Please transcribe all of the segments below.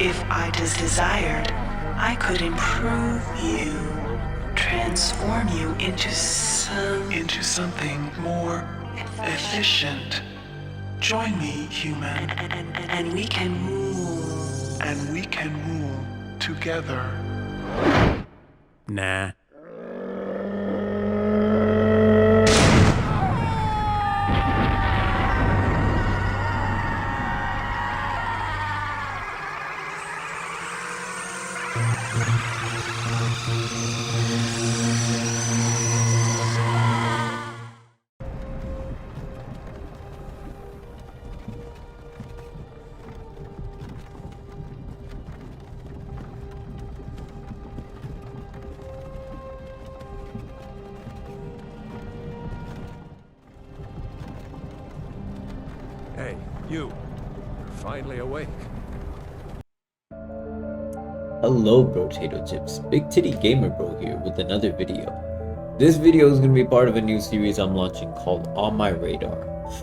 If I desired, I could improve you, transform you into something more efficient. Join me, human, and we can rule. And we can rule together. Nah. Hey, you. You're finally awake. Hello Brotato Chips, Big Titty Gamer Bro here with another video. This video is going to be part of a new series I'm launching called On My Radar.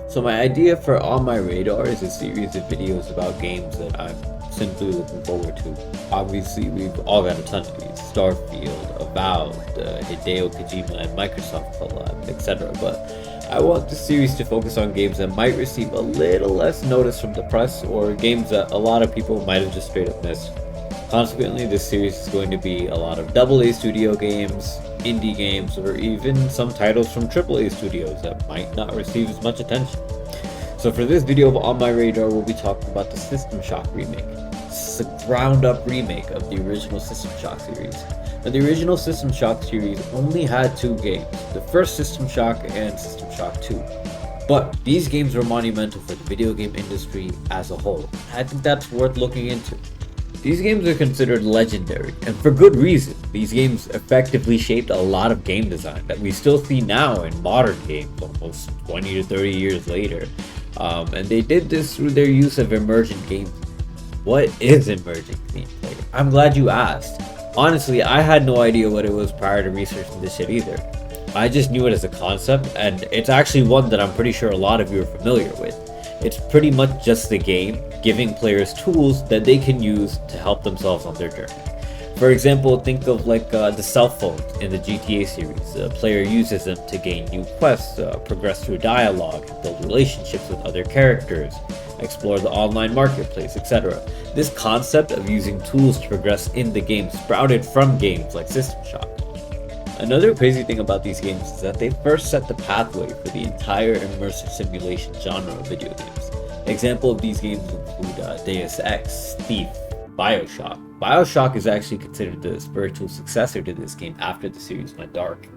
So my idea for On My Radar is a series of videos about games that I'm simply looking forward to. Obviously we've all got a ton of these, Starfield, Avowed, Hideo Kojima and Microsoft collab, etc. But I want this series to focus on games that might receive a little less notice from the press, or games that a lot of people might have just straight up missed. Consequently, this series is going to be a lot of AA studio games, indie games, or even some titles from AAA studios that might not receive as much attention. So for this video of On My Radar, we'll be talking about the System Shock remake. This is a ground-up remake of the original System Shock series. Now, the original System Shock series only had two games, the first System Shock and System Shock 2. But these games were monumental for the video game industry as a whole. I think that's worth looking into. These games are considered legendary, and for good reason. These games effectively shaped a lot of game design that we still see now in modern games almost 20 to 30 years later. And they did this through their use of emergent gameplay. What is emergent gameplay? I'm glad you asked. Honestly, I had no idea what it was prior to researching this shit either. I just knew it as a concept, and it's actually one that I'm pretty sure a lot of you are familiar with. It's pretty much just the game giving players tools that they can use to help themselves on their journey. For example, think of like the cell phones in the GTA series. The player uses them to gain new quests, progress through dialogue, build relationships with other characters, explore the online marketplace, etc. This concept of using tools to progress in the game sprouted from games like System Shock. Another crazy thing about these games is that they first set the pathway for the entire immersive simulation genre of video games. Example of these games include Deus Ex, Thief, Bioshock. Bioshock is actually considered the spiritual successor to this game after the series went dark.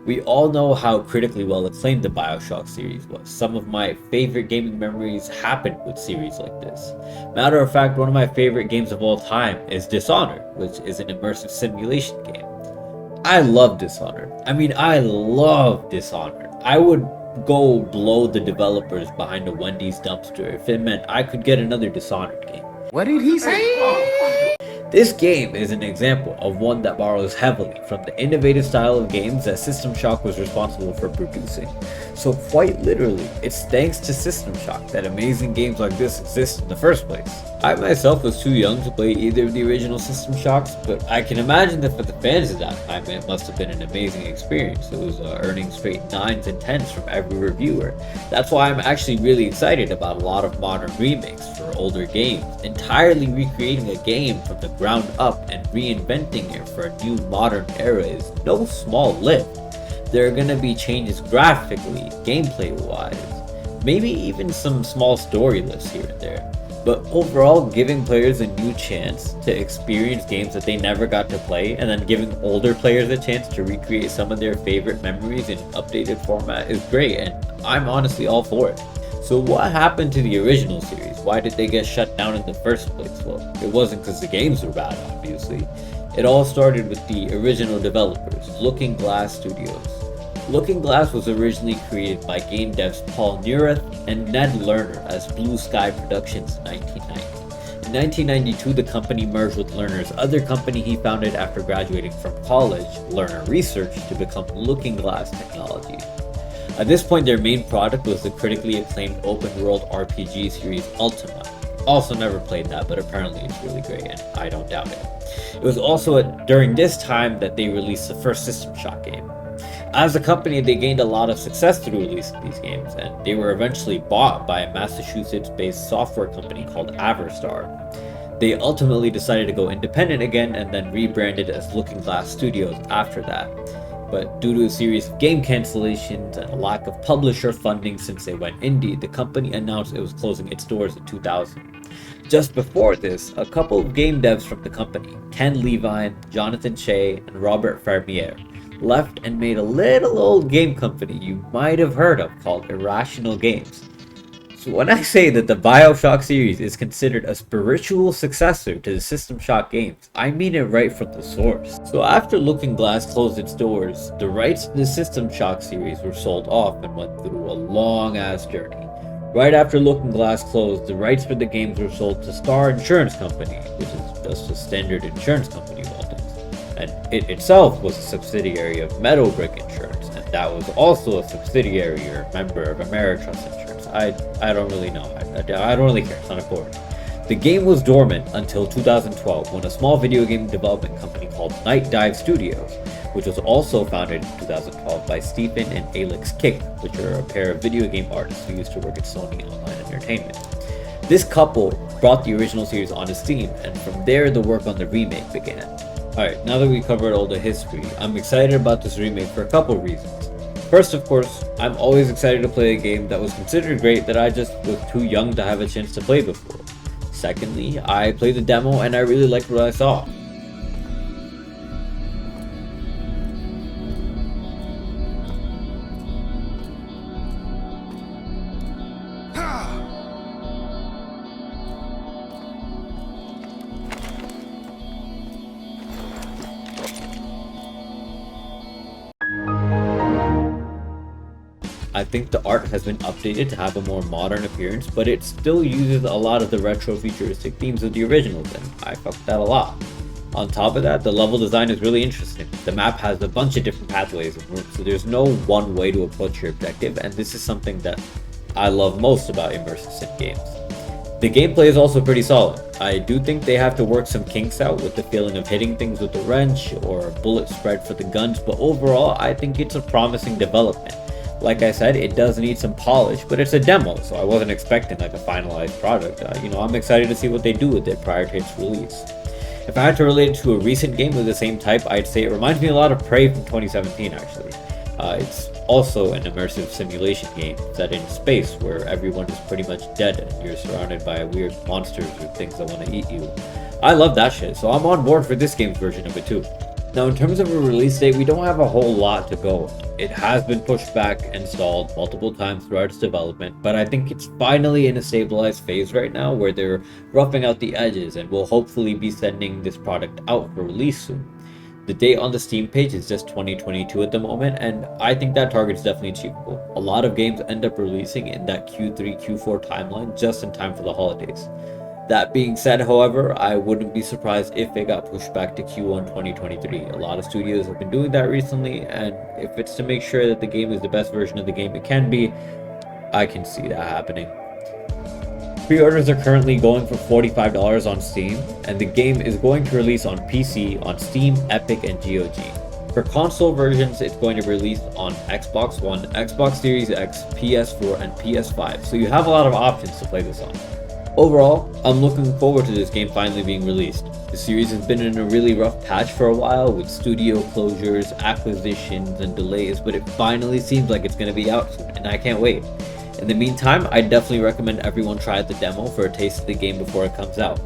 We all know how critically well acclaimed the Bioshock series was. Some of my favorite gaming memories happened with series like this. Matter of fact, one of my favorite games of all time is Dishonored, which is an immersive simulation game. I love Dishonored. I love Dishonored. I would go blow the developers behind a Wendy's dumpster if it meant I could get another Dishonored game. What did he say? This game is an example of one that borrows heavily from the innovative style of games that System Shock was responsible for producing. So quite literally, it's thanks to System Shock that amazing games like this exist in the first place. I myself was too young to play either of the original System Shocks, but I can imagine that for the fans of that time it must have been an amazing experience. It was earning straight 9s and 10s from every reviewer. That's why I'm actually really excited about a lot of modern remakes for older games. Entirely recreating a game from the ground up and reinventing it for a new modern era is no small lift. There are going to be changes graphically, gameplay wise, maybe even some small story lifts here and there. But overall, giving players a new chance to experience games that they never got to play, and then giving older players a chance to recreate some of their favorite memories in updated format is great, and I'm honestly all for it. So what happened to the original series? Why did they get shut down in the first place? Well, it wasn't because the games were bad, obviously. It all started with the original developers, Looking Glass Studios. Looking Glass was originally created by game devs Paul Neurath and Ned Lerner as Blue Sky Productions in 1990. In 1992, the company merged with Lerner's other company he founded after graduating from college, Lerner Research, to become Looking Glass Technologies. At this point, their main product was the critically acclaimed open-world RPG series Ultima. also never played that, but apparently it's really great, and I don't doubt it. It was also during this time that they released the first System Shock game. As a company, they gained a lot of success through releasing these games, and they were eventually bought by a Massachusetts-based software company called Averstar. They ultimately decided to go independent again and then rebranded as Looking Glass Studios after that. But due to a series of game cancellations and a lack of publisher funding since they went indie, the company announced it was closing its doors in 2000. Just before this, a couple of game devs from the company, Ken Levine, Jonathan Shea, and Robert Fermier, left and made a little old game company you might have heard of called Irrational Games. So when I say that the BioShock series is considered a spiritual successor to the System Shock games, I mean it right from the source. So after Looking Glass closed its doors, the rights to the System Shock series were sold off and went through a long ass journey. Right after Looking Glass closed, the rights for the games were sold to Star Insurance Company, which is just a standard insurance company Waltons. And it itself was a subsidiary of Meadowbrick Insurance, and that was also a subsidiary or member of Ameritrust Insurance. I don't really know. I don't really care. It's not important. The game was dormant until 2012 when a small video game development company called Night Dive Studios, which was also founded in 2012 by Stephen and Alex Kick, which are a pair of video game artists who used to work at Sony Online Entertainment. This couple brought the original series onto Steam, and from there the work on the remake began. Alright, now that we covered all the history, I'm excited about this remake for a couple of reasons. First, of course, I'm always excited to play a game that was considered great that I just was too young to have a chance to play before. Secondly, I played the demo and I really liked what I saw. I think the art has been updated to have a more modern appearance, but it still uses a lot of the retro futuristic themes of the originals, and I fucked that a lot. On top of that, the level design is really interesting. The map has a bunch of different pathways and routes, so there's no one way to approach your objective, and this is something that I love most about immersive sim games. The gameplay is also pretty solid. I do think they have to work some kinks out with the feeling of hitting things with a wrench or a bullet spread for the guns, but overall I think it's a promising development. Like I said, it does need some polish, but it's a demo, so I wasn't expecting like a finalized product. I'm excited to see what they do with it prior to its release. If I had to relate it to a recent game of the same type, I'd say it reminds me a lot of Prey from 2017 actually. It's also an immersive simulation game set in space where everyone is pretty much dead and you're surrounded by weird monsters or things that want to eat you. I love that shit, so I'm on board for this game's version of it too. Now in terms of a release date, we don't have a whole lot to go. It has been pushed back and stalled multiple times throughout its development, but I think it's finally in a stabilized phase right now where they're roughing out the edges and will hopefully be sending this product out for release soon. The date on the Steam page is just 2022 at the moment, and I think that target is definitely achievable. A lot of games end up releasing in that Q3, Q4 timeline just in time for the holidays. That being said, however, I wouldn't be surprised if it got pushed back to Q1 2023. A lot of studios have been doing that recently, and if it's to make sure that the game is the best version of the game it can be, I can see that happening. Pre-orders are currently going for $45 on Steam, and the game is going to release on PC on Steam, Epic, and GOG. For console versions, it's going to be released on Xbox One, Xbox Series X, PS4, and PS5, so you have a lot of options to play this on. Overall, I'm looking forward to this game finally being released. The series has been in a really rough patch for a while with studio closures, acquisitions, and delays, but it finally seems like it's going to be out soon, and I can't wait. In the meantime, I definitely recommend everyone try out the demo for a taste of the game before it comes out.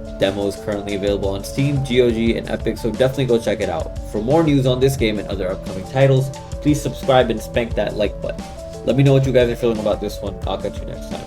The demo is currently available on Steam, GOG, and Epic, so definitely go check it out. For more news on this game and other upcoming titles, please subscribe and spank that like button. Let me know what you guys are feeling about this one. I'll catch you next time.